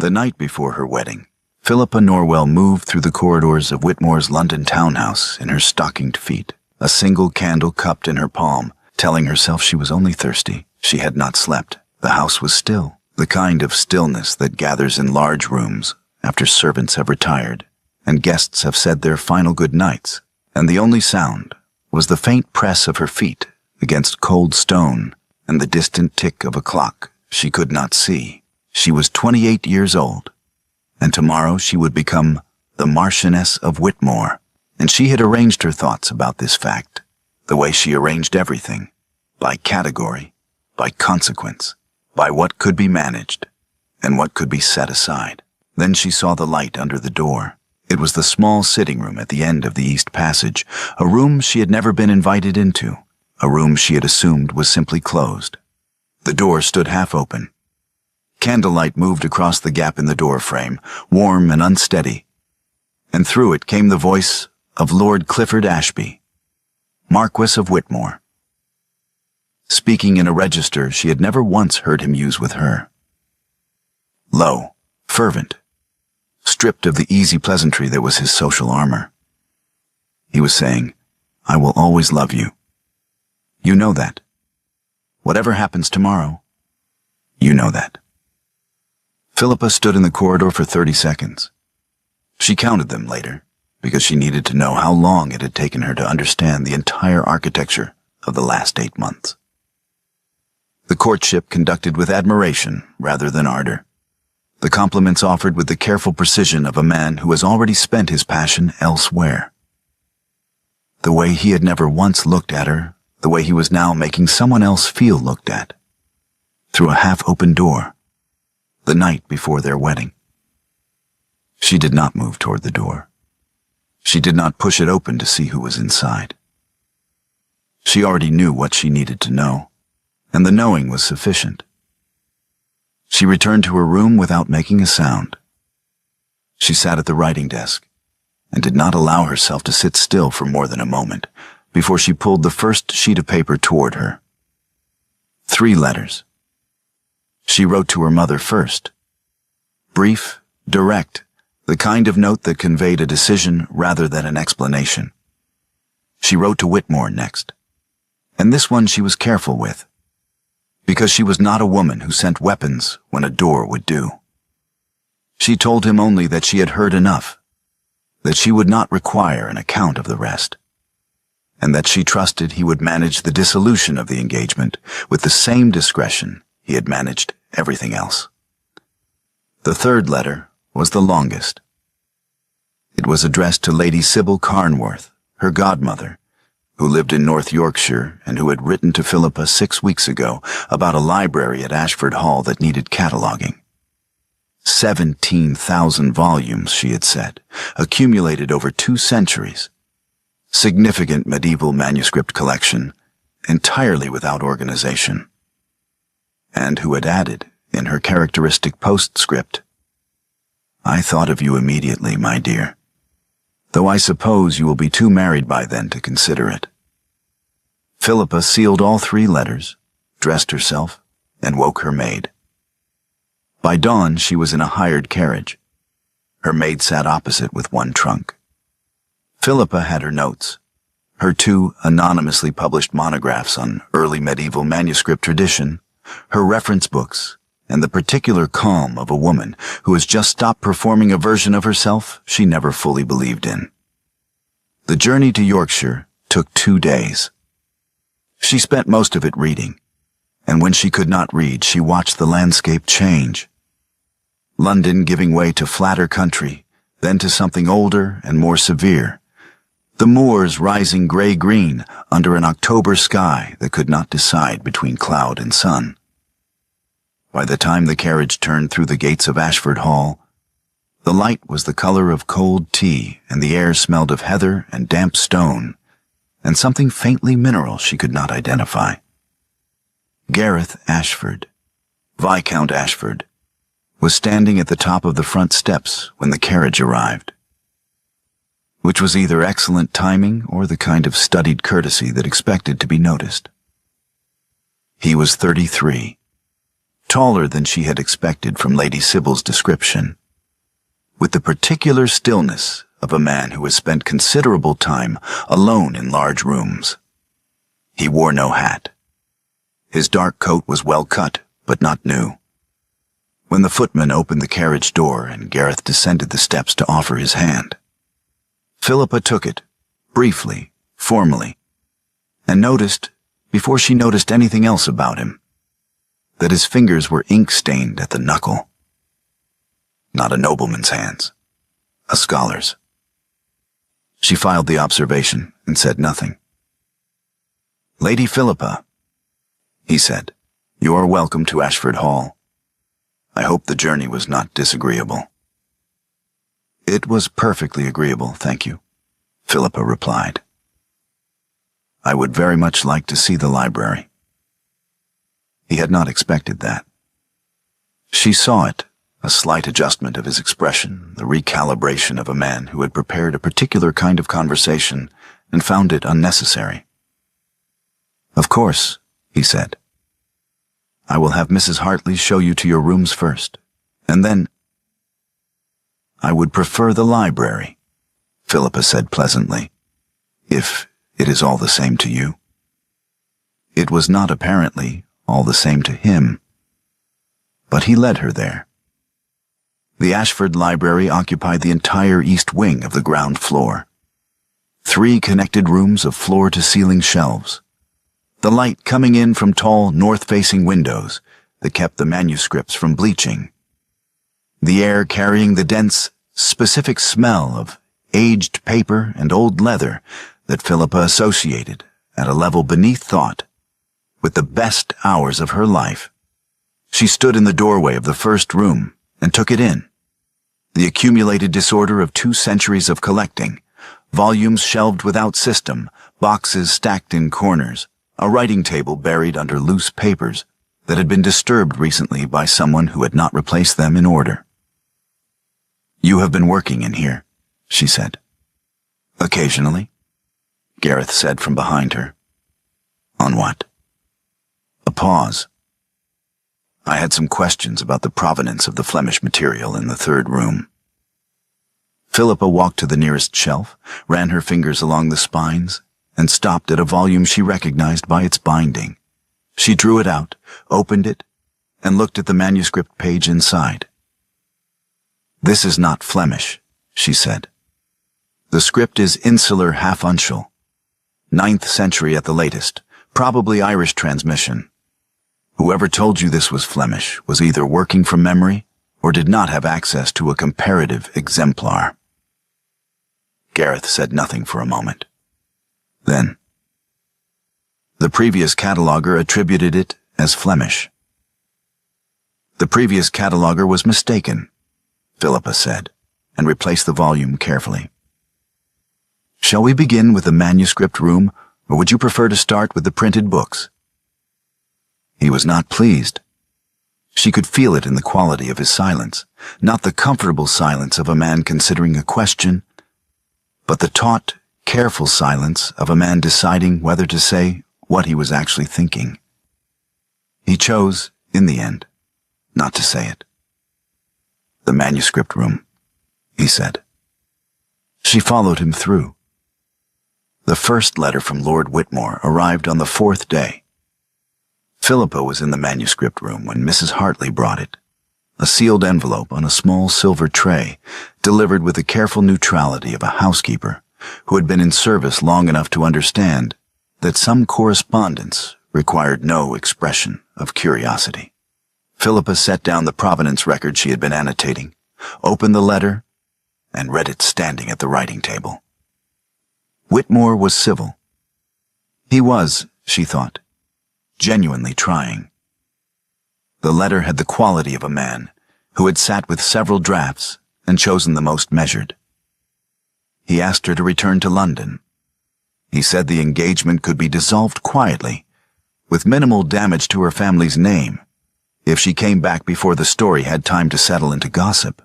The night before her wedding, Philippa Norwell moved through the corridors of Whitmore's London townhouse in her stockinged feet, a single candle cupped in her palm, telling herself she was only thirsty. She had not slept. The house was still, the kind of stillness that gathers in large rooms after servants have retired and guests have said their final good nights, and the only sound was the faint press of her feet against cold stone and the distant tick of a clock she could not see. She was 28 years old, and tomorrow she would become the Marchioness of Whitmore, and she had arranged her thoughts about this fact, the way she arranged everything, by category, by consequence, by what could be managed, and what could be set aside. Then she saw the light under the door. It was the small sitting room at the end of the East Passage, a room she had never been invited into, a room she had assumed was simply closed. The door stood half open. Candlelight moved across the gap in the door frame, warm and unsteady, and through it came the voice of Lord Clifford Ashby, Marquess of Whitmore, speaking in a register she had never once heard him use with her. Low, fervent, stripped of the easy pleasantry that was his social armor. He was saying, "I will always love you. You know that. Whatever happens tomorrow, you know that." Philippa stood in the corridor for 30 seconds. She counted them later, because she needed to know how long it had taken her to understand the entire architecture of the last 8 months. The courtship conducted with admiration rather than ardor. The compliments offered with the careful precision of a man who has already spent his passion elsewhere. The way he had never once looked at her, the way he was now making someone else feel looked at. Through a half-open door, the night before their wedding. She did not move toward the door. She did not push it open to see who was inside. She already knew what she needed to know, and the knowing was sufficient. She returned to her room without making a sound. She sat at the writing desk and did not allow herself to sit still for more than a moment before she pulled the first sheet of paper toward her. 3 letters. She wrote to her mother first. Brief, direct, the kind of note that conveyed a decision rather than an explanation. She wrote to Whitmore next, and this one she was careful with, because she was not a woman who sent weapons when a door would do. She told him only that she had heard enough, that she would not require an account of the rest, and that she trusted he would manage the dissolution of the engagement with the same discretion he had managed everything else. The 3rd letter was the longest. It was addressed to Lady Sybil Carnworth, her godmother, who lived in North Yorkshire and who had written to Philippa 6 weeks ago about a library at Ashford Hall that needed cataloguing. 17,000 volumes, she had said, accumulated over 2 centuries. Significant medieval manuscript collection, entirely without organization. And who had added, in her characteristic postscript, "I thought of you immediately, my dear, though I suppose you will be too married by then to consider it." Philippa sealed all 3 letters, dressed herself, and woke her maid. By dawn she was in a hired carriage. Her maid sat opposite with one trunk. Philippa had her notes, her 2 anonymously published monographs on early medieval manuscript tradition, her reference books, and the particular calm of a woman who has just stopped performing a version of herself she never fully believed in. The journey to Yorkshire took 2 days. She spent most of it reading, and when she could not read, she watched the landscape change. London giving way to flatter country, then to something older and more severe. The moors rising gray-green under an October sky that could not decide between cloud and sun. By the time the carriage turned through the gates of Ashford Hall, the light was the color of cold tea and the air smelled of heather and damp stone, and something faintly mineral she could not identify. Gareth Ashford, Viscount Ashford, was standing at the top of the front steps when the carriage arrived, which was either excellent timing or the kind of studied courtesy that expected to be noticed. He was 33, taller than she had expected from Lady Sybil's description, with the particular stillness of a man who has spent considerable time alone in large rooms. He wore no hat. His dark coat was well cut, but not new. When the footman opened the carriage door and Gareth descended the steps to offer his hand, Philippa took it, briefly, formally, and noticed, before she noticed anything else about him, that his fingers were ink-stained at the knuckle. Not a nobleman's hands, a scholar's. She filed the observation and said nothing. "Lady Philippa," he said, "you are welcome to Ashford Hall. I hope the journey was not disagreeable." "It was perfectly agreeable, thank you," Philippa replied. "I would very much like to see the library." He had not expected that. She saw it, a slight adjustment of his expression, the recalibration of a man who had prepared a particular kind of conversation and found it unnecessary. "Of course," he said. "I will have Mrs. Hartley show you to your rooms first, and then—" "I would prefer the library," Philippa said pleasantly, "if it is all the same to you." It was not apparently all the same to him, but he led her there. The Ashford Library occupied the entire east wing of the ground floor. 3 connected rooms of floor-to-ceiling shelves, the light coming in from tall north-facing windows that kept the manuscripts from bleaching, the air carrying the dense, specific smell of aged paper and old leather that Philippa associated, at a level beneath thought, with the best hours of her life. She stood in the doorway of the first room and took it in. The accumulated disorder of 2 centuries of collecting, volumes shelved without system, boxes stacked in corners, a writing table buried under loose papers that had been disturbed recently by someone who had not replaced them in order. "You have been working in here," she said. "Occasionally," Gareth said from behind her. "On what?" A pause. "I had some questions about the provenance of the Flemish material in the 3rd room." Philippa walked to the nearest shelf, ran her fingers along the spines, and stopped at a volume she recognized by its binding. She drew it out, opened it, and looked at the manuscript page inside. "This is not Flemish," she said. "The script is insular half-uncial, 9th century at the latest, probably Irish transmission. Whoever told you this was Flemish was either working from memory or did not have access to a comparative exemplar." Gareth said nothing for a moment. Then, "The previous cataloger attributed it as Flemish." "The previous cataloger was mistaken," Philippa said, and replaced the volume carefully. "Shall we begin with the manuscript room, or would you prefer to start with the printed books?" He was not pleased. She could feel it in the quality of his silence, not the comfortable silence of a man considering a question, but the taut, careful silence of a man deciding whether to say what he was actually thinking. He chose, in the end, not to say it. "The manuscript room," he said. She followed him through. The first letter from Lord Whitmore arrived on the 4th day. Philippa was in the manuscript room when Mrs. Hartley brought it, a sealed envelope on a small silver tray, delivered with the careful neutrality of a housekeeper who had been in service long enough to understand that some correspondence required no expression of curiosity. Philippa set down the provenance record she had been annotating, opened the letter, and read it standing at the writing table. Whitmore was civil. He was, she thought, genuinely trying. The letter had the quality of a man who had sat with several drafts and chosen the most measured. He asked her to return to London. He said the engagement could be dissolved quietly, with minimal damage to her family's name, if she came back before the story had time to settle into gossip.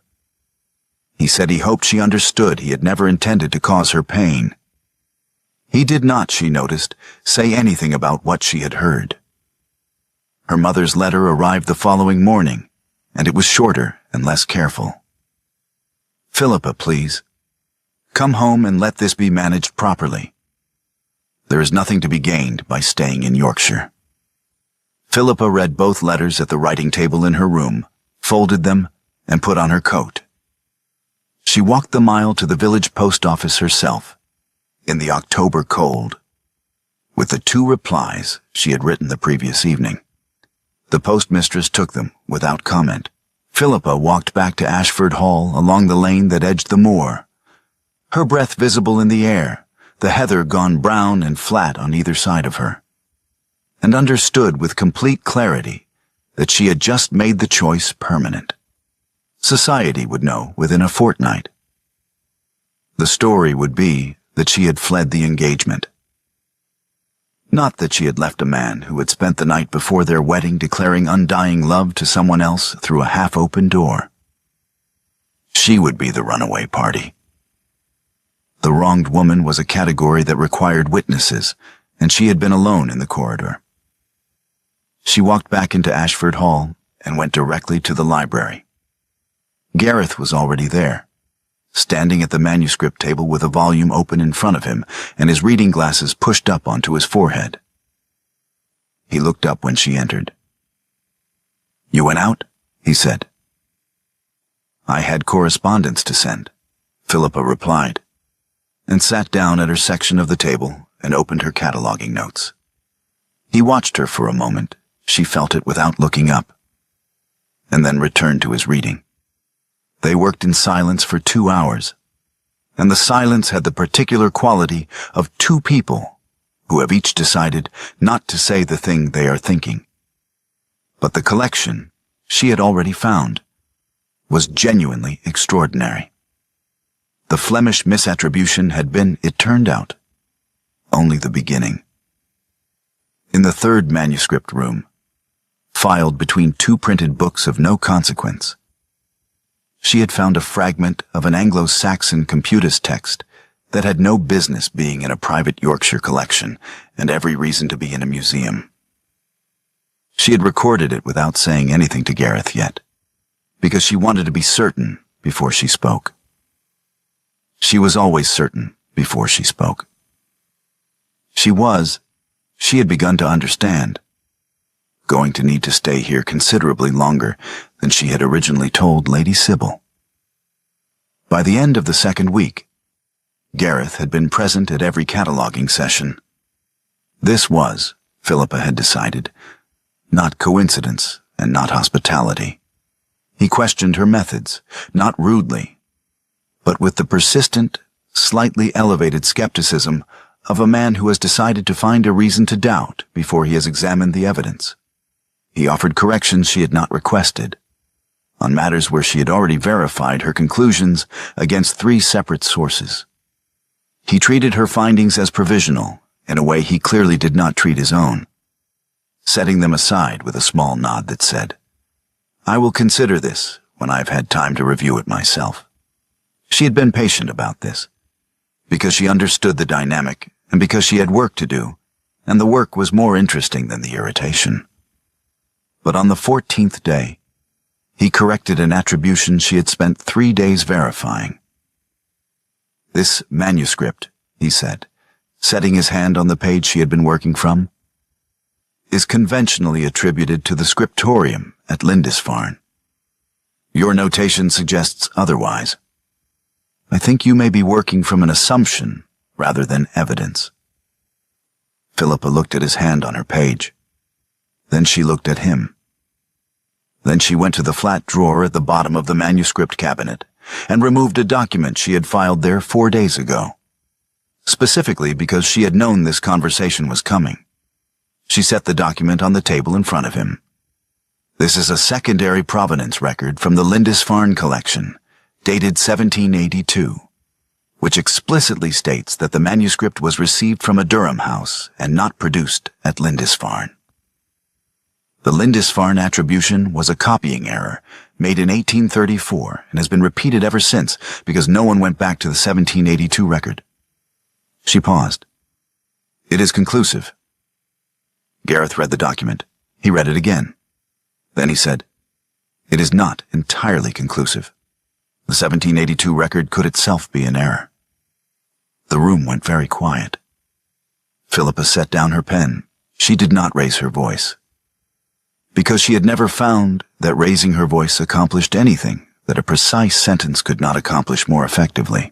He said he hoped she understood he had never intended to cause her pain. He did not, she noticed, say anything about what she had heard. Her mother's letter arrived the following morning, and it was shorter and less careful. "Philippa, please. Come home and let this be managed properly. There is nothing to be gained by staying in Yorkshire." Philippa read both letters at the writing table in her room, folded them, and put on her coat. She walked the mile to the village post office herself, in the October cold, with the 2 replies she had written the previous evening. The postmistress took them without comment. Philippa walked back to Ashford Hall along the lane that edged the moor, her breath visible in the air, the heather gone brown and flat on either side of her, and understood with complete clarity that she had just made the choice permanent. Society would know within a fortnight. The story would be that she had fled the engagement. Not that she had left a man who had spent the night before their wedding declaring undying love to someone else through a half-open door. She would be the runaway party. The wronged woman was a category that required witnesses, and she had been alone in the corridor. She walked back into Ashford Hall and went directly to the library. Gareth was already there, standing at the manuscript table with a volume open in front of him and his reading glasses pushed up onto his forehead. He looked up when she entered. "You went out?" he said. "I had correspondence to send," Philippa replied, and sat down at her section of the table and opened her cataloging notes. He watched her for a moment. She felt it without looking up, and then returned to his reading. They worked in silence for 2 hours, and the silence had the particular quality of 2 people who have each decided not to say the thing they are thinking. But the collection she had already found was genuinely extraordinary. The Flemish misattribution had been, it turned out, only the beginning. In the 3rd manuscript room, filed between 2 printed books of no consequence, she had found a fragment of an Anglo-Saxon computus text that had no business being in a private Yorkshire collection and every reason to be in a museum. She had recorded it without saying anything to Gareth yet, because she wanted to be certain before she spoke. She was always certain before she spoke. She had begun to understand, going to need to stay here considerably longer than she had originally told Lady Sybil. By the end of the 2nd week, Gareth had been present at every cataloguing session. This was, Philippa had decided, not coincidence and not hospitality. He questioned her methods, not rudely, but with the persistent, slightly elevated skepticism of a man who has decided to find a reason to doubt before he has examined the evidence. He offered corrections she had not requested, on matters where she had already verified her conclusions against 3 separate sources. He treated her findings as provisional, in a way he clearly did not treat his own, setting them aside with a small nod that said, "I will consider this when I have had time to review it myself." She had been patient about this, because she understood the dynamic and because she had work to do, and the work was more interesting than the irritation. But on the 14th day, he corrected an attribution she had spent 3 days verifying. "This manuscript," he said, setting his hand on the page she had been working from, "is conventionally attributed to the scriptorium at Lindisfarne. Your notation suggests otherwise. I think you may be working from an assumption rather than evidence." Philippa looked at his hand on her page. Then she looked at him. Then she went to the flat drawer at the bottom of the manuscript cabinet and removed a document she had filed there 4 days ago, specifically because she had known this conversation was coming. She set the document on the table in front of him. "This is a secondary provenance record from the Lindisfarne collection, dated 1782, which explicitly states that the manuscript was received from a Durham house and not produced at Lindisfarne. The Lindisfarne attribution was a copying error made in 1834 and has been repeated ever since because no one went back to the 1782 record." She paused. "It is conclusive." Gareth read the document. He read it again. Then he said, "It is not entirely conclusive. The 1782 record could itself be in error." The room went very quiet. Philippa set down her pen. She did not raise her voice, because she had never found that raising her voice accomplished anything that a precise sentence could not accomplish more effectively.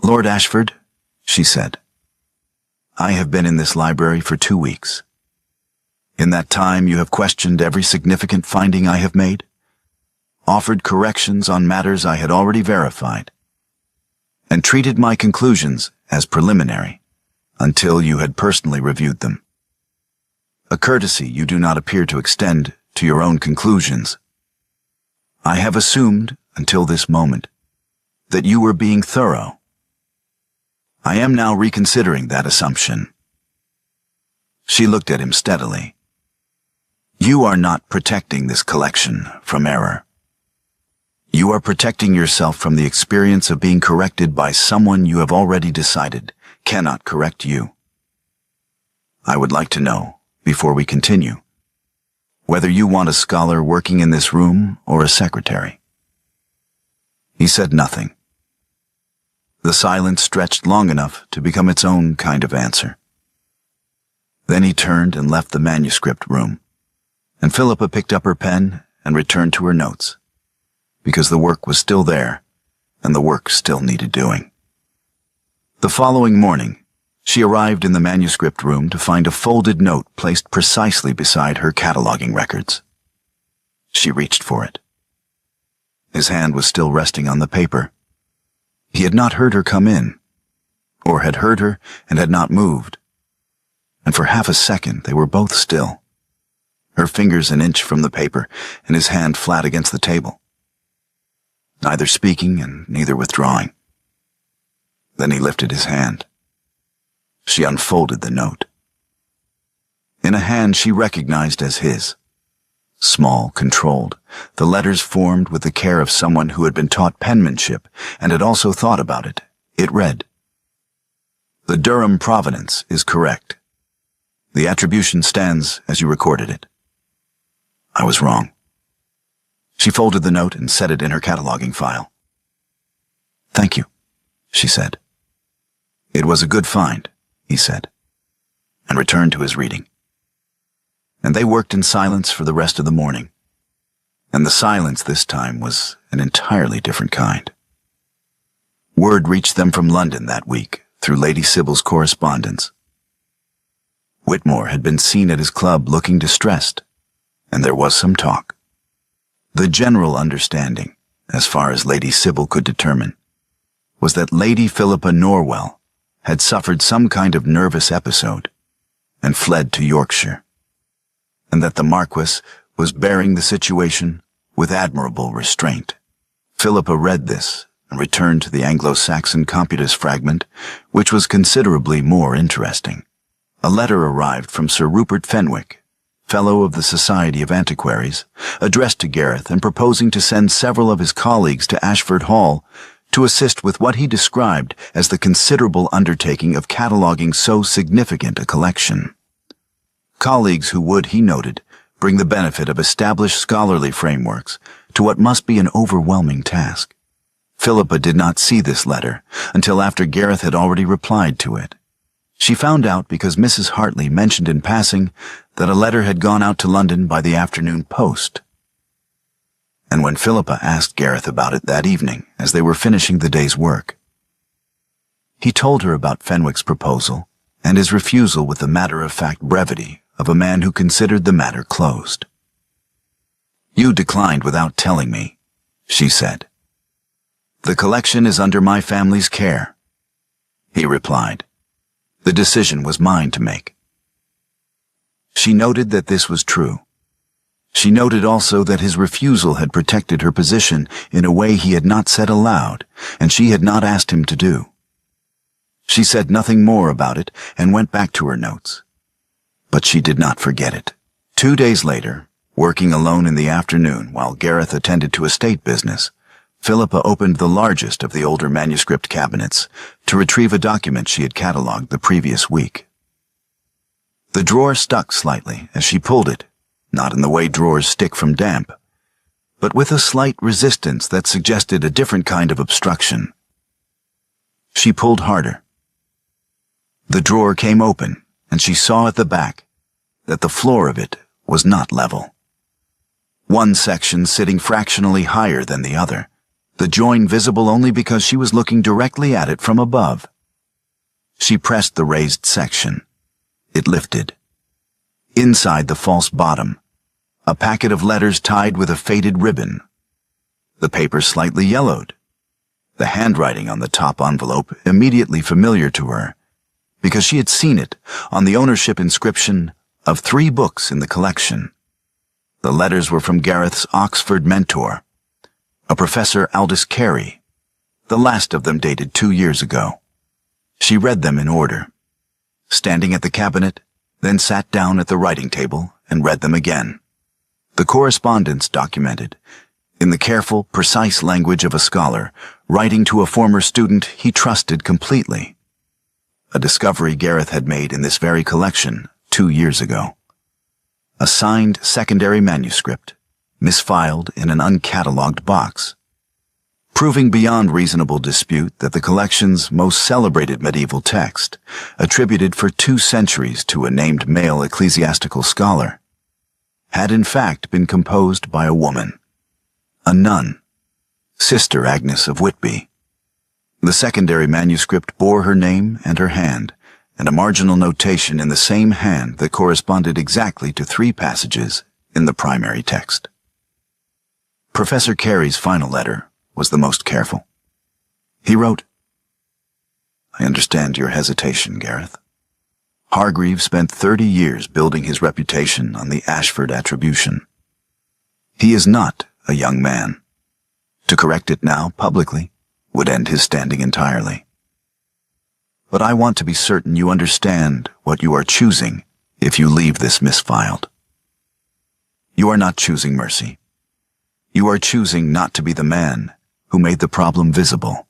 "Lord Ashford," she said, "I have been in this library for 2 weeks. In that time you have questioned every significant finding I have made, offered corrections on matters I had already verified, and treated my conclusions as preliminary until you had personally reviewed them. A courtesy you do not appear to extend to your own conclusions. I have assumed, until this moment, that you were being thorough. I am now reconsidering that assumption." She looked at him steadily. "You are not protecting this collection from error. You are protecting yourself from the experience of being corrected by someone you have already decided cannot correct you. I would like to know, before we continue, whether you want a scholar working in this room or a secretary." He said nothing. The silence stretched long enough to become its own kind of answer. Then he turned and left the manuscript room, and Philippa picked up her pen and returned to her notes, because the work was still there, and the work still needed doing. The following morning, she arrived in the manuscript room to find a folded note placed precisely beside her cataloging records. She reached for it. His hand was still resting on the paper. He had not heard her come in, or had heard her and had not moved, and for half a second they were both still, her fingers an inch from the paper and his hand flat against the table, neither speaking and neither withdrawing. Then he lifted his hand. She unfolded the note. In a hand she recognized as his. Small, controlled, the letters formed with the care of someone who had been taught penmanship and had also thought about it. It read, "The Durham provenance is correct. The attribution stands as you recorded it. I was wrong." She folded the note and set it in her cataloging file. "Thank you," she said. "It was a good find," he said, and returned to his reading. And they worked in silence for the rest of the morning. And the silence this time was an entirely different kind. Word reached them from London that week through Lady Sybil's correspondence. Whitmore had been seen at his club looking distressed, and there was some talk. The general understanding, as far as Lady Sybil could determine, was that Lady Philippa Norwell had suffered some kind of nervous episode and fled to Yorkshire, and that the Marquess was bearing the situation with admirable restraint. Philippa read this and returned to the Anglo-Saxon Computus fragment, which was considerably more interesting. A letter arrived from Sir Rupert Fenwick, Fellow of the Society of Antiquaries, addressed to Gareth and proposing to send several of his colleagues to Ashford Hall to assist with what he described as the considerable undertaking of cataloguing so significant a collection. Colleagues who would, he noted, bring the benefit of established scholarly frameworks to what must be an overwhelming task. Philippa did not see this letter until after Gareth had already replied to it. She found out because Mrs. Hartley mentioned in passing that a letter had gone out to London by the afternoon post. And when Philippa asked Gareth about it that evening as they were finishing the day's work, he told her about Fenwick's proposal and his refusal with the matter-of-fact brevity of a man who considered the matter closed. "You declined without telling me," she said. "The collection is under my family's care," he replied. "The decision was mine to make." She noted that this was true. She noted also that his refusal had protected her position in a way he had not said aloud, and she had not asked him to do. She said nothing more about it and went back to her notes. But she did not forget it. 2 days later, working alone in the afternoon while Gareth attended to estate business, Philippa opened the largest of the older manuscript cabinets to retrieve a document she had catalogued the previous week. The drawer stuck slightly as she pulled it, not in the way drawers stick from damp, but with a slight resistance that suggested a different kind of obstruction. She pulled harder. The drawer came open, and she saw at the back that the floor of it was not level. One section sitting fractionally higher than the other, the join visible only because she was looking directly at it from above. She pressed the raised section. It lifted. Inside the false bottom, a packet of letters tied with a faded ribbon. The paper slightly yellowed. The handwriting on the top envelope immediately familiar to her, because she had seen it on the ownership inscription of 3 books in the collection. The letters were from Gareth's Oxford mentor, a Professor Aldous Carey. The last of them dated 2 years ago. She read them in order, standing at the cabinet, then sat down at the writing table and read them again. The correspondence documented, in the careful, precise language of a scholar, writing to a former student he trusted completely. A discovery Gareth had made in this very collection 2 years ago. A signed secondary manuscript, misfiled in an uncatalogued box, proving beyond reasonable dispute that the collection's most celebrated medieval text, attributed for 2 centuries to a named male ecclesiastical scholar, had in fact been composed by a woman, a nun, Sister Agnes of Whitby. The secondary manuscript bore her name and her hand, and a marginal notation in the same hand that corresponded exactly to 3 passages in the primary text. Professor Carey's final letter was the most careful. He wrote, "I understand your hesitation, Gareth. Hargreave spent 30 years building his reputation on the Ashford attribution. He is not a young man. To correct it now, publicly, would end his standing entirely. But I want to be certain you understand what you are choosing if you leave this misfiled. You are not choosing mercy. You are choosing not to be the man who made the problem visible.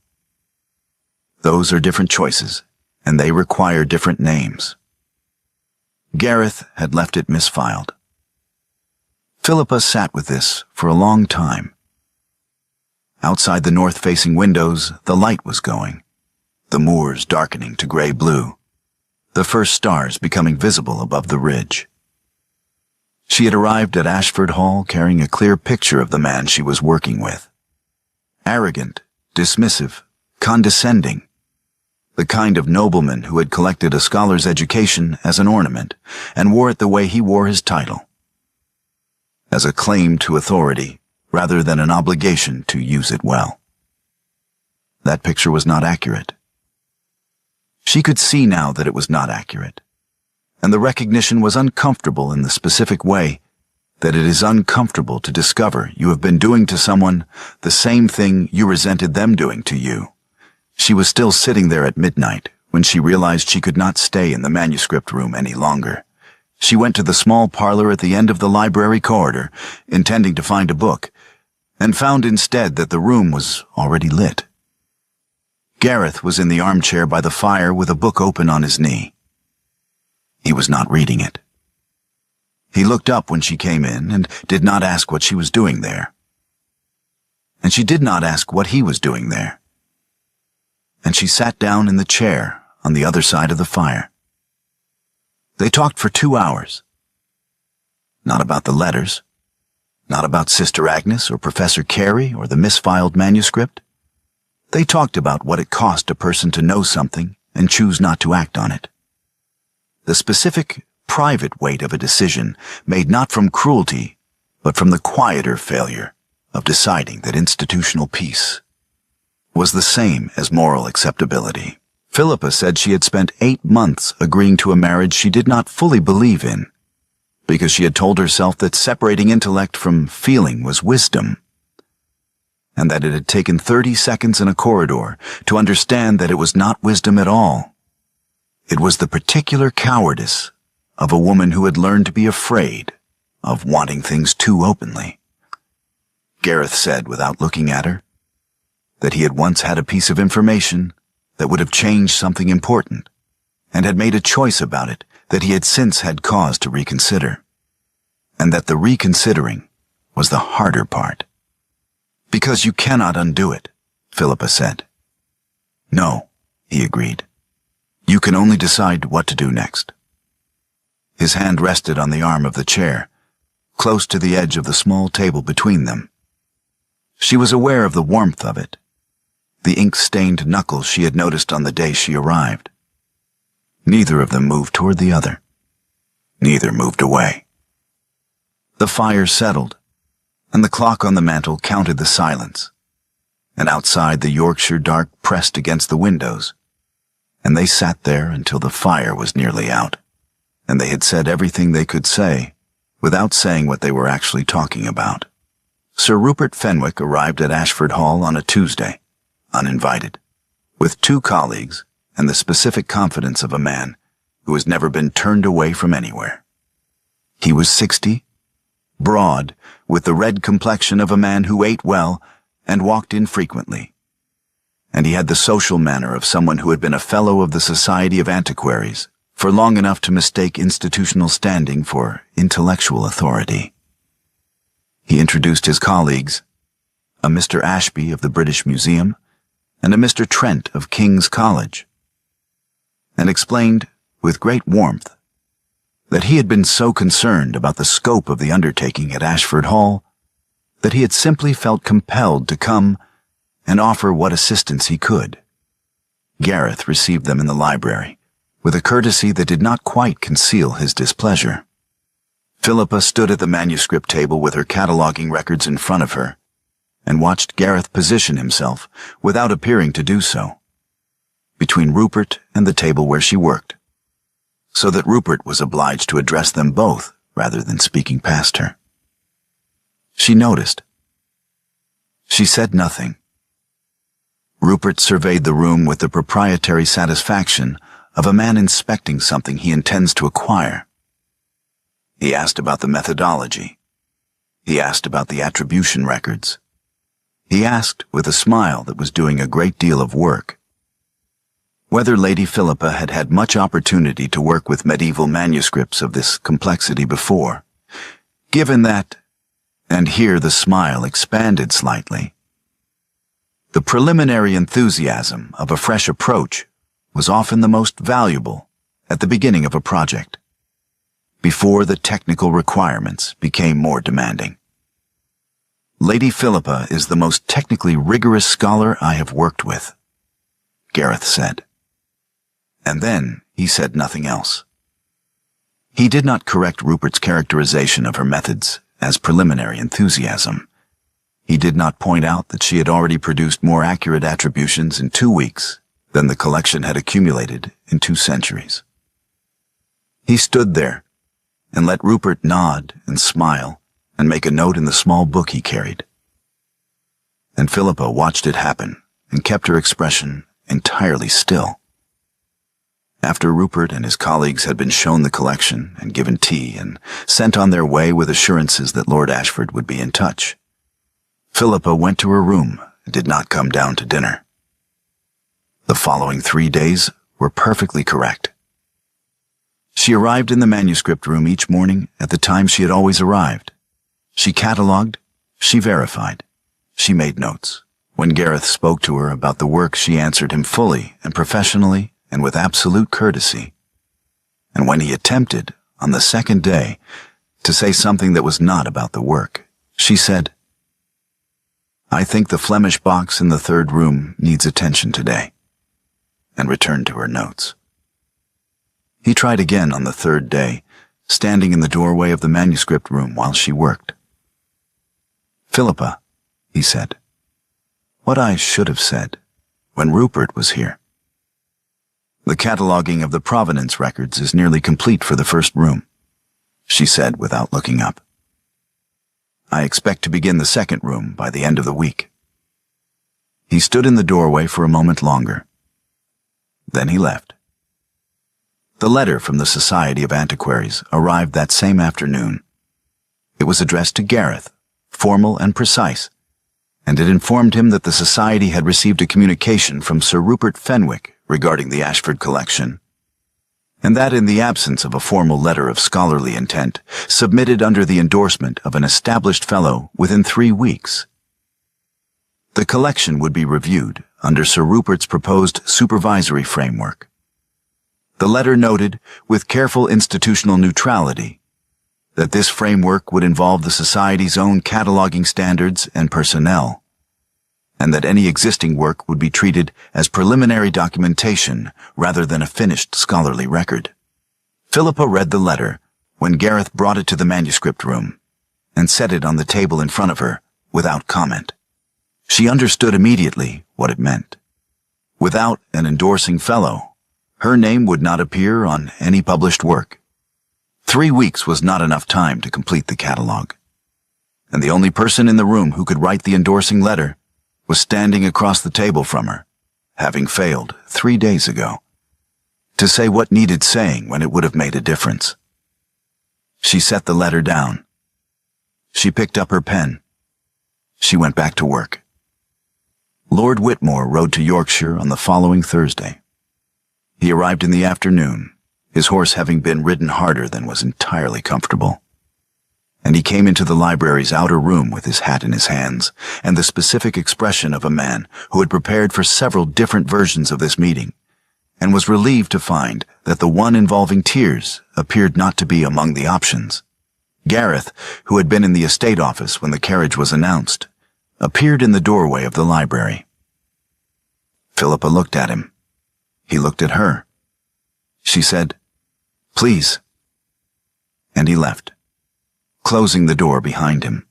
Those are different choices, and they require different names." Gareth had left it misfiled. Philippa sat with this for a long time. Outside the north-facing windows, the light was going, the moors darkening to gray-blue, the first stars becoming visible above the ridge. She had arrived at Ashford Hall carrying a clear picture of the man she was working with. Arrogant, dismissive, condescending, the kind of nobleman who had collected a scholar's education as an ornament and wore it the way he wore his title, as a claim to authority rather than an obligation to use it well. That picture was not accurate. She could see now that it was not accurate, and the recognition was uncomfortable in the specific way that it is uncomfortable to discover you have been doing to someone the same thing you resented them doing to you. She was still sitting there at midnight when she realized she could not stay in the manuscript room any longer. She went to the small parlor at the end of the library corridor, intending to find a book, and found instead that the room was already lit. Gareth was in the armchair by the fire with a book open on his knee. He was not reading it. He looked up when she came in and did not ask what she was doing there. And she did not ask what he was doing there. And she sat down in the chair on the other side of the fire. They talked for 2 hours. Not about the letters, not about Sister Agnes or Professor Carey or the misfiled manuscript. They talked about what it cost a person to know something and choose not to act on it. The specific, private weight of a decision made not from cruelty, but from the quieter failure of deciding that institutional peace was the same as moral acceptability. Philippa said she had spent 8 months agreeing to a marriage she did not fully believe in, because she had told herself that separating intellect from feeling was wisdom, and that it had taken 30 seconds in a corridor to understand that it was not wisdom at all. It was the particular cowardice of a woman who had learned to be afraid of wanting things too openly. Gareth said, without looking at her, that he had once had a piece of information that would have changed something important, and had made a choice about it that he had since had cause to reconsider, and that the reconsidering was the harder part. "Because you cannot undo it," Philippa said. "No," he agreed. "You can only decide what to do next." His hand rested on the arm of the chair, close to the edge of the small table between them. She was aware of the warmth of it, the ink-stained knuckles she had noticed on the day she arrived. Neither of them moved toward the other. Neither moved away. The fire settled, and the clock on the mantel counted the silence, and outside the Yorkshire dark pressed against the windows, and they sat there until the fire was nearly out, and they had said everything they could say, without saying what they were actually talking about. Sir Rupert Fenwick arrived at Ashford Hall on a Tuesday, uninvited, with 2 colleagues and the specific confidence of a man who has never been turned away from anywhere. He was 60, broad, with the red complexion of a man who ate well and walked infrequently, and he had the social manner of someone who had been a fellow of the Society of Antiquaries for long enough to mistake institutional standing for intellectual authority. He introduced his colleagues, a Mr. Ashby of the British Museum and a Mr. Trent of King's College, and explained with great warmth that he had been so concerned about the scope of the undertaking at Ashford Hall that he had simply felt compelled to come and offer what assistance he could. Gareth received them in the library, with a courtesy that did not quite conceal his displeasure. Philippa stood at the manuscript table with her cataloguing records in front of her, and watched Gareth position himself, without appearing to do so, between Rupert and the table where she worked, so that Rupert was obliged to address them both rather than speaking past her. She noticed. She said nothing. Rupert surveyed the room with the proprietary satisfaction of a man inspecting something he intends to acquire. He asked about the methodology. He asked about the attribution records. He asked with a smile that was doing a great deal of work, whether Lady Philippa had had much opportunity to work with medieval manuscripts of this complexity before, given that, and here the smile expanded slightly, the preliminary enthusiasm of a fresh approach was often the most valuable at the beginning of a project, before the technical requirements became more demanding. "Lady Philippa is the most technically rigorous scholar I have worked with," Gareth said. And then he said nothing else. He did not correct Rupert's characterization of her methods as preliminary enthusiasm. He did not point out that she had already produced more accurate attributions in 2 weeks than the collection had accumulated in 2 centuries. He stood there and let Rupert nod and smile and make a note in the small book he carried. And Philippa watched it happen and kept her expression entirely still. After Rupert and his colleagues had been shown the collection and given tea and sent on their way with assurances that Lord Ashford would be in touch, Philippa went to her room and did not come down to dinner. The following 3 days were perfectly correct. She arrived in the manuscript room each morning at the time she had always arrived. She catalogued, she verified, she made notes. When Gareth spoke to her about the work, she answered him fully and professionally and with absolute courtesy. And when he attempted, on the 2nd day, to say something that was not about the work, she said, "I think the Flemish box in the 3rd room needs attention today," and returned to her notes. He tried again on the 3rd day, standing in the doorway of the manuscript room while she worked. "Philippa," he said, "what I should have said when Rupert was here. The cataloguing of the provenance records is nearly complete for the 1st room," she said without looking up. "I expect to begin the 2nd room by the end of the week." He stood in the doorway for a moment longer. Then he left. The letter from the Society of Antiquaries arrived that same afternoon. It was addressed to Gareth, formal and precise, and it informed him that the Society had received a communication from Sir Rupert Fenwick regarding the Ashford collection. and that in the absence of a formal letter of scholarly intent, submitted under the endorsement of an established fellow within 3 weeks. The collection would be reviewed under Sir Rupert's proposed supervisory framework. The letter noted, with careful institutional neutrality, that this framework would involve the Society's own cataloging standards and personnel, and that any existing work would be treated as preliminary documentation rather than a finished scholarly record. Philippa read the letter when Gareth brought it to the manuscript room and set it on the table in front of her without comment. She understood immediately what it meant. Without an endorsing fellow, her name would not appear on any published work. 3 weeks was not enough time to complete the catalog, and the only person in the room who could write the endorsing letter was standing across the table from her, having failed 3 days ago to say what needed saying when it would have made a difference. She set the letter down. She picked up her pen. She went back to work. Lord Whitmore rode to Yorkshire on the following Thursday. He arrived in the afternoon, his horse having been ridden harder than was entirely comfortable. And he came into the library's outer room with his hat in his hands and the specific expression of a man who had prepared for several different versions of this meeting and was relieved to find that the one involving tears appeared not to be among the options. Gareth, who had been in the estate office when the carriage was announced, appeared in the doorway of the library. Philippa looked at him. He looked at her. She said, "Please," and he left, closing the door behind him.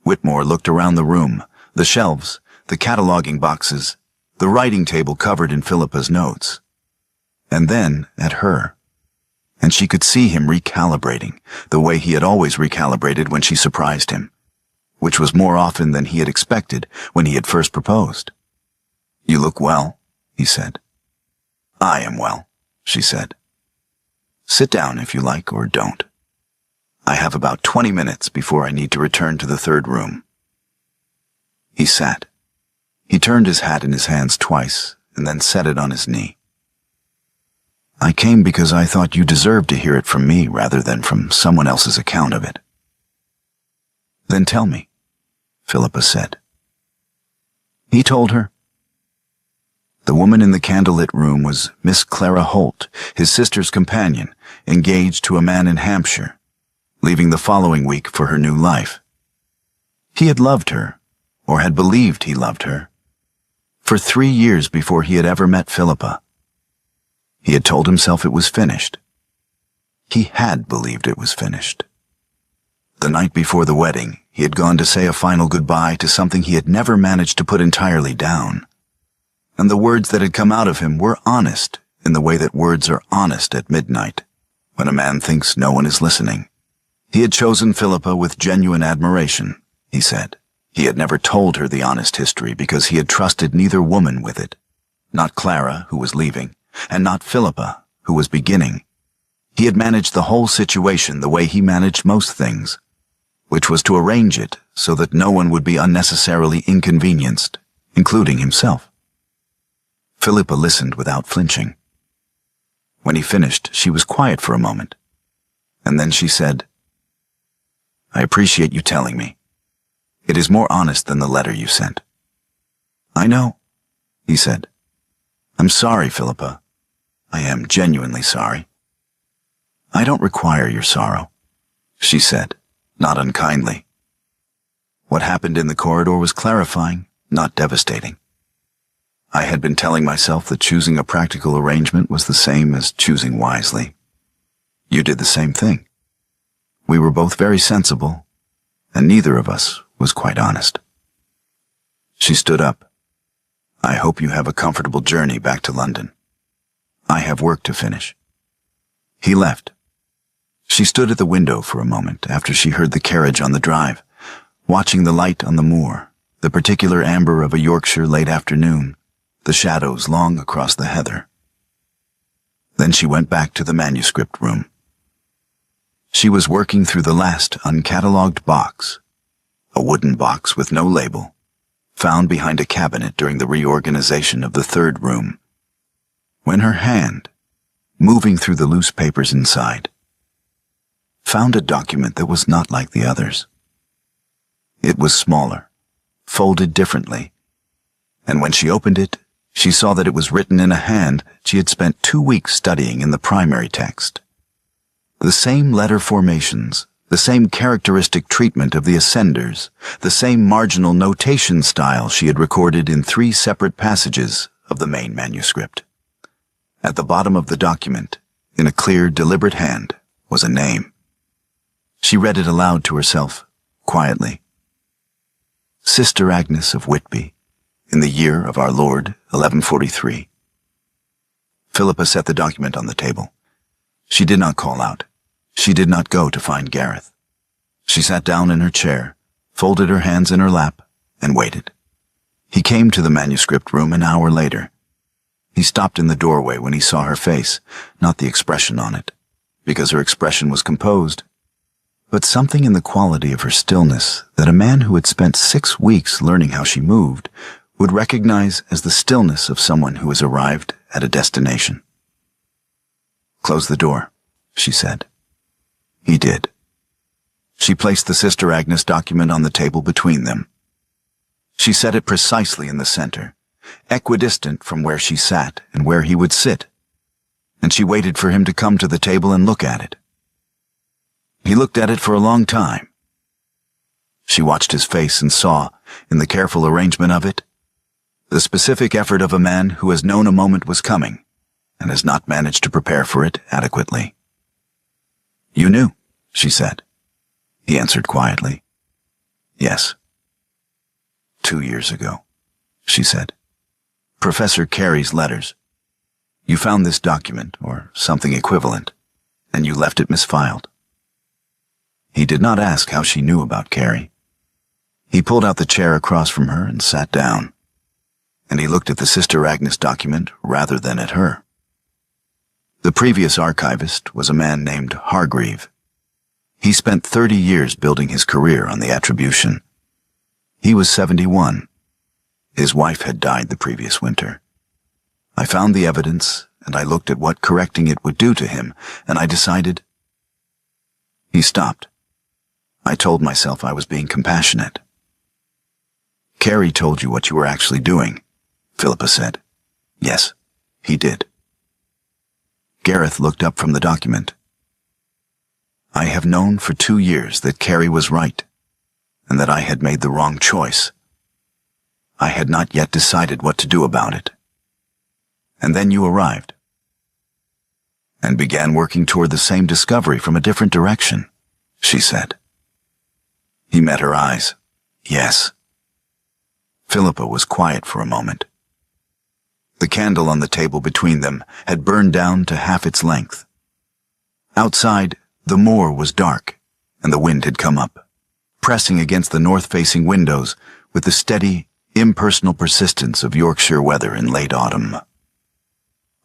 Whitmore looked around the room, the shelves, the cataloging boxes, the writing table covered in Philippa's notes, and then at her, and she could see him recalibrating, the way he had always recalibrated when she surprised him, which was more often than he had expected when he had first proposed. "You look well," he said. "I am well," she said. "Sit down if you like, or don't. I have about 20 minutes before I need to return to the third room." He sat. He turned his hat in his hands twice, and then set it on his knee. "I came because I thought you deserved to hear it from me rather than from someone else's account of it." "Then tell me," Philippa said. He told her. The woman in the candlelit room was Miss Clara Holt, his sister's companion, engaged to a man in Hampshire, leaving the following week for her new life. He had loved her, or had believed he loved her, for 3 years before he had ever met Philippa. He had told himself it was finished. He had believed it was finished. The night before the wedding, he had gone to say a final goodbye to something he had never managed to put entirely down. And the words that had come out of him were honest in the way that words are honest at midnight, when a man thinks no one is listening. He had chosen Philippa with genuine admiration, he said. He had never told her the honest history because he had trusted neither woman with it. Not Clara, who was leaving, and not Philippa, who was beginning. He had managed the whole situation the way he managed most things, which was to arrange it so that no one would be unnecessarily inconvenienced, including himself. Philippa listened without flinching. When he finished, she was quiet for a moment, and then she said, "I appreciate you telling me. It is more honest than the letter you sent." "I know," he said. "I'm sorry, Philippa. I am genuinely sorry." "I don't require your sorrow," she said, not unkindly. What happened in the corridor was clarifying, not devastating. I had been telling myself that choosing a practical arrangement was the same as choosing wisely. You did the same thing. We were both very sensible, and neither of us was quite honest. She stood up. "I hope you have a comfortable journey back to London. I have work to finish." He left. She stood at the window for a moment after she heard the carriage on the drive, watching the light on the moor, the particular amber of a Yorkshire late afternoon, the shadows long across the heather. Then she went back to the manuscript room. She was working through the last uncatalogued box, a wooden box with no label, found behind a cabinet during the reorganization of the third room, when her hand, moving through the loose papers inside. Found a document that was not like the others. It was smaller, folded differently, and when she opened it, she saw that it was written in a hand she had spent 2 weeks studying in the primary text. The same letter formations, the same characteristic treatment of the ascenders, the same marginal notation style she had recorded in 3 separate passages of the main manuscript. At the bottom of the document, in a clear, deliberate hand, was a name. She read it aloud to herself, quietly. Sister Agnes of Whitby, in the year of our Lord, 1143. Philippa set the document on the table. She did not call out. She did not go to find Gareth. She sat down in her chair, folded her hands in her lap, and waited. He came to the manuscript room an hour later. He stopped in the doorway when he saw her face, not the expression on it, because her expression was composed, but something in the quality of her stillness that a man who had spent 6 weeks learning how she moved would recognize as the stillness of someone who has arrived at a destination. "Close the door," she said. He did. She placed the Sister Agnes document on the table between them. She set it precisely in the center, equidistant from where she sat and where he would sit, and she waited for him to come to the table and look at it. He looked at it for a long time. She watched his face and saw, in the careful arrangement of it, the specific effort of a man who has known a moment was coming and has not managed to prepare for it adequately. "You knew," she said. He answered quietly. "Yes." 2 years ago, she said. "Professor Carey's letters. You found this document, or something equivalent, and you left it misfiled." He did not ask how she knew about Carey. He pulled out the chair across from her and sat down, and he looked at the Sister Agnes document rather than at her. The previous archivist was a man named Hargreave. He spent 30 years building his career on the attribution. He was 71. His wife had died the previous winter. I found the evidence, and I looked at what correcting it would do to him, and I decided... He stopped. I told myself I was being compassionate. "Carey told you what you were actually doing," Philippa said. "Yes, he did." Gareth looked up from the document. "I have known for 2 years that Carey was right, and that I had made the wrong choice. I had not yet decided what to do about it. And then you arrived, and began working toward the same discovery from a different direction," she said. He met her eyes. "Yes." Philippa was quiet for a moment. The candle on the table between them had burned down to half its length. Outside, the moor was dark, and the wind had come up, pressing against the north-facing windows with the steady, impersonal persistence of Yorkshire weather in late autumn.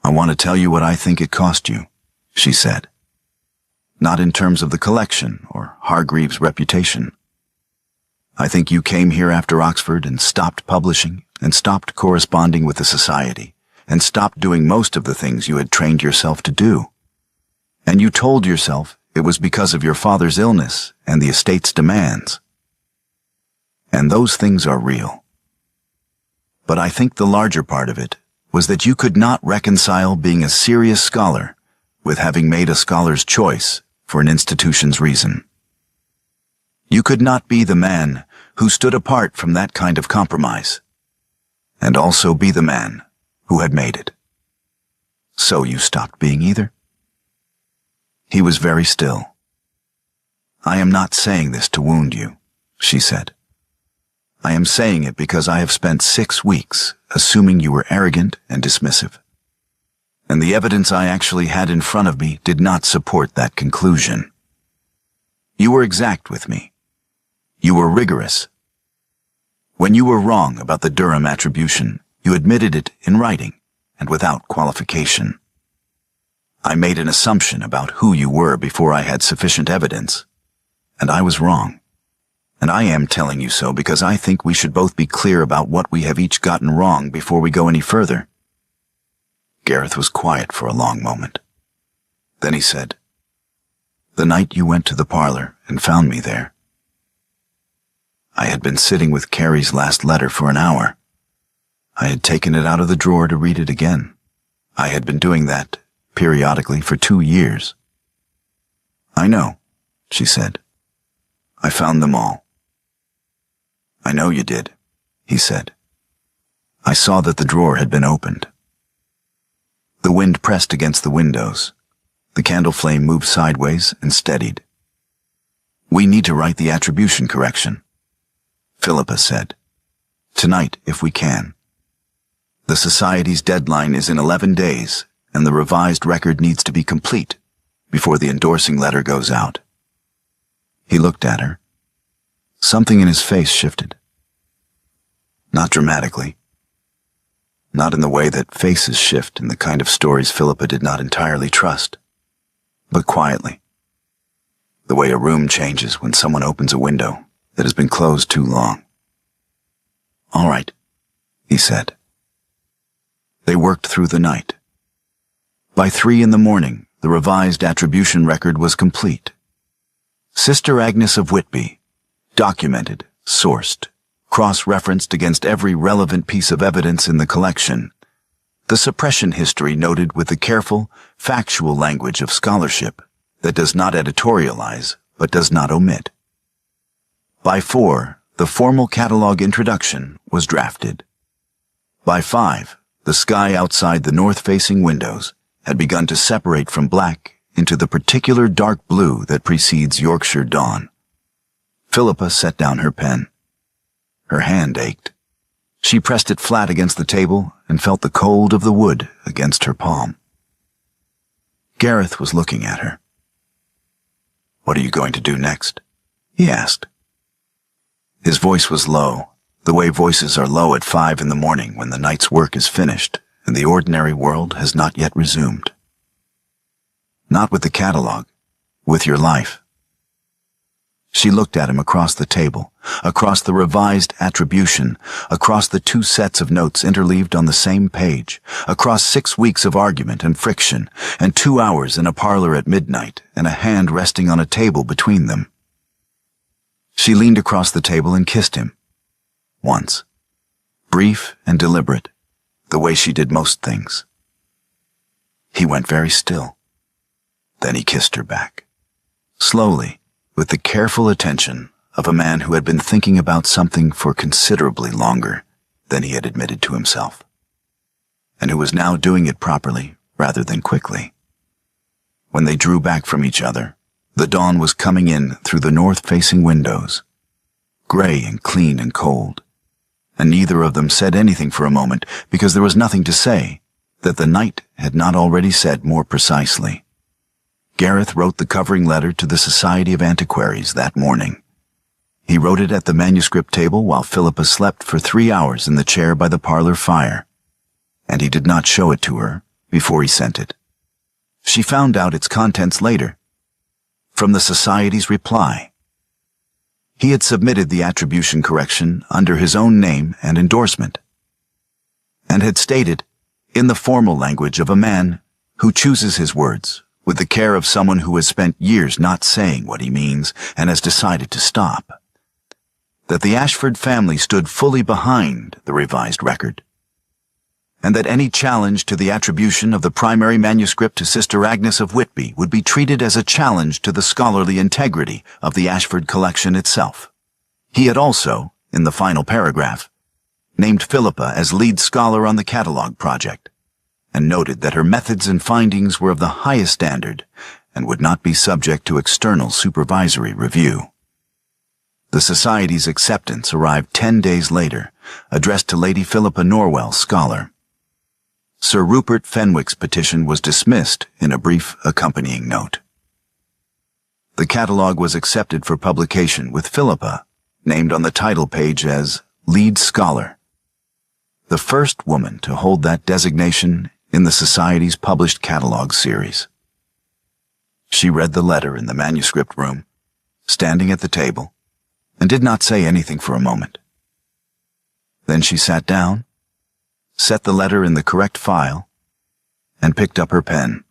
"I want to tell you what I think it cost you," she said. "Not in terms of the collection or Hargreave's reputation. I think you came here after Oxford and stopped publishing and stopped corresponding with the society and stopped doing most of the things you had trained yourself to do. And you told yourself it was because of your father's illness and the estate's demands. And those things are real. But I think the larger part of it was that you could not reconcile being a serious scholar with having made a scholar's choice for an institution's reason. You could not be the man who stood apart from that kind of compromise, and also be the man who had made it. So you stopped being either?" He was very still. "I am not saying this to wound you," she said. "I am saying it because I have spent 6 weeks assuming you were arrogant and dismissive. And the evidence I actually had in front of me did not support that conclusion. You were exact with me. You were rigorous. When you were wrong about the Durham attribution, you admitted it in writing and without qualification. I made an assumption about who you were before I had sufficient evidence, and I was wrong. And I am telling you so because I think we should both be clear about what we have each gotten wrong before we go any further." Gareth was quiet for a long moment. Then he said, "The night you went to the parlor and found me there, I had been sitting with Carrie's last letter for an hour. I had taken it out of the drawer to read it again. I had been doing that periodically for 2 years." "I know," she said. "I found them all." "I know you did," he said. "I saw that the drawer had been opened." The wind pressed against the windows. The candle flame moved sideways and steadied. "We need to write the attribution correction," Philippa said. "Tonight, if we can. The Society's deadline is in 11 days, and the revised record needs to be complete before the endorsing letter goes out." He looked at her. Something in his face shifted. Not dramatically. Not in the way that faces shift in the kind of stories Philippa did not entirely trust, but quietly. The way a room changes when someone opens a window that has been closed too long. "All right," he said. They worked through the night. By 3 in the morning, the revised attribution record was complete. Sister Agnes of Whitby, documented, sourced, cross-referenced against every relevant piece of evidence in the collection. The suppression history noted with the careful, factual language of scholarship that does not editorialize but does not omit. By 4, the formal catalog introduction was drafted. By 5, the sky outside the north-facing windows had begun to separate from black into the particular dark blue that precedes Yorkshire dawn. Philippa set down her pen. Her hand ached. She pressed it flat against the table and felt the cold of the wood against her palm. Gareth was looking at her. "What are you going to do next?" he asked. His voice was low, the way voices are low at 5 in the morning when the night's work is finished and the ordinary world has not yet resumed. "Not with the catalog, with your life." She looked at him across the table, across the revised attribution, across the 2 sets of notes interleaved on the same page, across 6 weeks of argument and friction, and 2 hours in a parlor at midnight, and a hand resting on a table between them. She leaned across the table and kissed him. Once. Brief and deliberate, the way she did most things. He went very still. Then he kissed her back. Slowly, with the careful attention of a man who had been thinking about something for considerably longer than he had admitted to himself, and who was now doing it properly rather than quickly. When they drew back from each other, the dawn was coming in through the north-facing windows, gray and clean and cold, and neither of them said anything for a moment because there was nothing to say that the night had not already said more precisely. Gareth wrote the covering letter to the Society of Antiquaries that morning. He wrote it at the manuscript table while Philippa slept for 3 hours in the chair by the parlor fire, and he did not show it to her before he sent it. She found out its contents later, from the Society's reply. He had submitted the attribution correction under his own name and endorsement, and had stated, in the formal language of a man who chooses his words with the care of someone who has spent years not saying what he means and has decided to stop, that the Ashford family stood fully behind the revised record, and that any challenge to the attribution of the primary manuscript to Sister Agnes of Whitby would be treated as a challenge to the scholarly integrity of the Ashford collection itself. He had also, in the final paragraph, named Philippa as lead scholar on the catalog project, and noted that her methods and findings were of the highest standard and would not be subject to external supervisory review. The Society's acceptance arrived 10 days later, addressed to Lady Philippa Norwell, scholar. Sir Rupert Fenwick's petition was dismissed in a brief accompanying note. The catalogue was accepted for publication with Philippa named on the title page as lead scholar, the first woman to hold that designation in the Society's published catalog series. She read the letter in the manuscript room, standing at the table, and did not say anything for a moment. Then she sat down, set the letter in the correct file, and picked up her pen.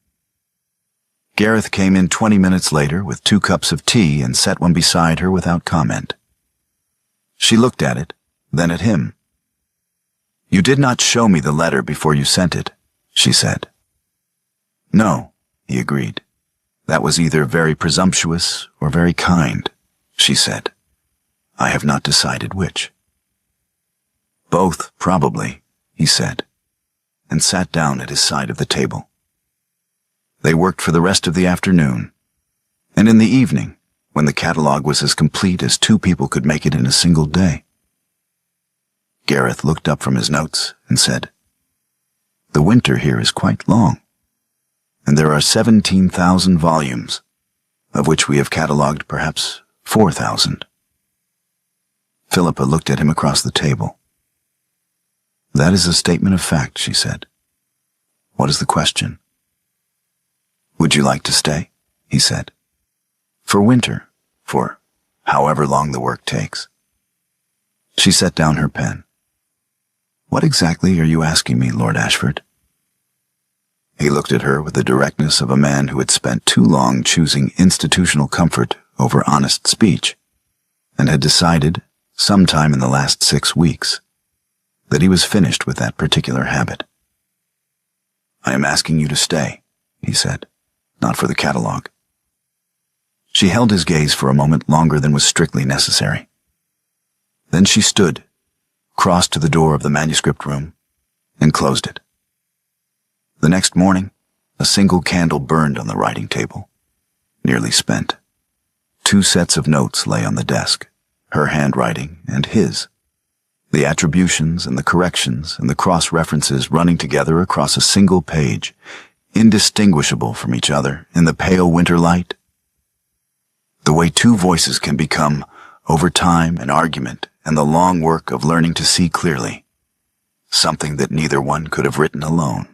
Gareth came in 20 minutes later with 2 cups of tea and set one beside her without comment. She looked at it, then at him. "You did not show me the letter before you sent it," she said. "No," he agreed. "That was either very presumptuous or very kind," she said. "I have not decided which." "Both, probably," he said, and sat down at his side of the table. They worked for the rest of the afternoon, and in the evening, when the catalogue was as complete as 2 people could make it in a single day, Gareth looked up from his notes and said, "The winter here is quite long, and there are 17,000 volumes, of which we have catalogued perhaps 4,000. Philippa looked at him across the table. "That is a statement of fact," she said. "What is the question?" "Would you like to stay?" he said. "For winter, for however long the work takes." She set down her pen. "What exactly are you asking me, Lord Ashford?" He looked at her with the directness of a man who had spent too long choosing institutional comfort over honest speech, and had decided, sometime in the last 6 weeks, that he was finished with that particular habit. "I am asking you to stay," he said, "not for the catalogue." She held his gaze for a moment longer than was strictly necessary. Then she stood, crossed to the door of the manuscript room, and closed it. The next morning, a single candle burned on the writing table, nearly spent. 2 sets of notes lay on the desk, her handwriting and his, the attributions and the corrections and the cross-references running together across a single page, indistinguishable from each other in the pale winter light. The way 2 voices can become, over time and argument and the long work of learning to see clearly, something that neither one could have written alone.